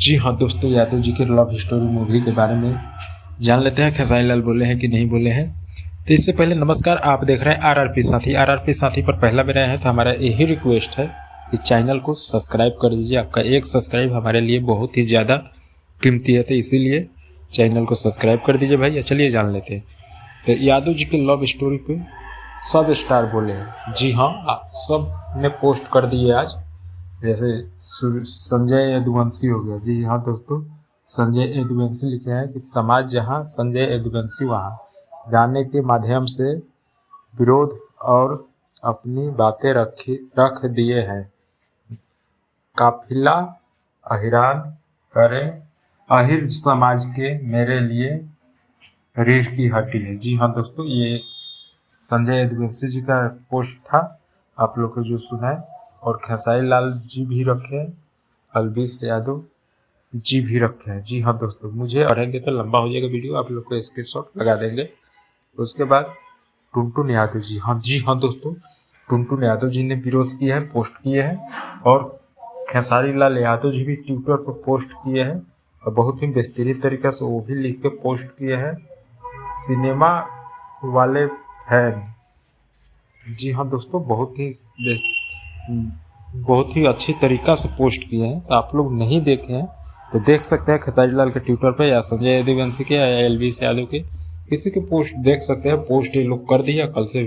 जी हाँ दोस्तों, यादव जी के लव स्टोरी मूवी के बारे में जान लेते हैं। खेसारी लाल बोले हैं कि नहीं बोले हैं। तो इससे पहले नमस्कार, आप देख रहे हैं आरआरपी साथी। आरआरपी साथी पर पहला बार आए हैं तो हमारा यही रिक्वेस्ट है कि चैनल को सब्सक्राइब कर दीजिए। आपका एक सब्सक्राइब हमारे लिए बहुत ही ज़्यादा कीमती है, तो इसीलिए चैनल को सब्सक्राइब कर दीजिए भाई। चलिए जान लेते हैं। तो यादव जी के लव स्टोरी पे सब स्टार बोले हैं। जी हाँ, सब ने पोस्ट कर दिए आज। जैसे संजय यदुवंशी हो गया। जी हाँ दोस्तों, संजय यदुवंशी लिखे हैं कि समाज जहाँ संजय यदुवंशी वहाँ, गाने के माध्यम से विरोध और अपनी बातें रख दिए हैं। काफिला अहिरान करें, अहिर समाज के मेरे लिए रीढ़ की हड्डी है। जी हाँ दोस्तों, ये संजय यदुवंशी जी का पोस्ट था, आप लोग को जो सुना है। और खेसारी लाल जी भी रखे हैं, अलबीस यादव जी भी रखे हैं। जी हाँ दोस्तों, मुझे पढ़ेंगे तो लंबा हो जाएगा वीडियो, आप लोग को स्क्रीनशॉट लगा देंगे। उसके बाद टुनटुन यादव जी हाँ दोस्तों, टुनटुन यादव जी ने विरोध किया है, पोस्ट किए हैं। और खेसारी लाल यादव जी भी ट्विटर पर पोस्ट किए हैं और बहुत ही बेहतरीन तरीके से वो भी लिख के पोस्ट किए हैं। सिनेमा वाले फैन, जी हाँ दोस्तों, बहुत ही अच्छी तरीक़ा से पोस्ट किए हैं। तो आप लोग नहीं देखे हैं तो देख सकते हैं खेसारी लाल के ट्विटर पे, या संजय यदुवंशी के, या एलबीस यादव के, किसी के पोस्ट देख सकते हैं। पोस्ट ये लोग कर दिया, कल से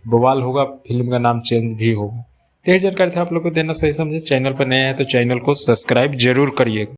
बवाल होगा, फिल्म का नाम चेंज भी होगा। यही जानकारी था आप लोग को देना, सही समझे। चैनल पर नए हैं तो चैनल को सब्सक्राइब जरूर करिएगा।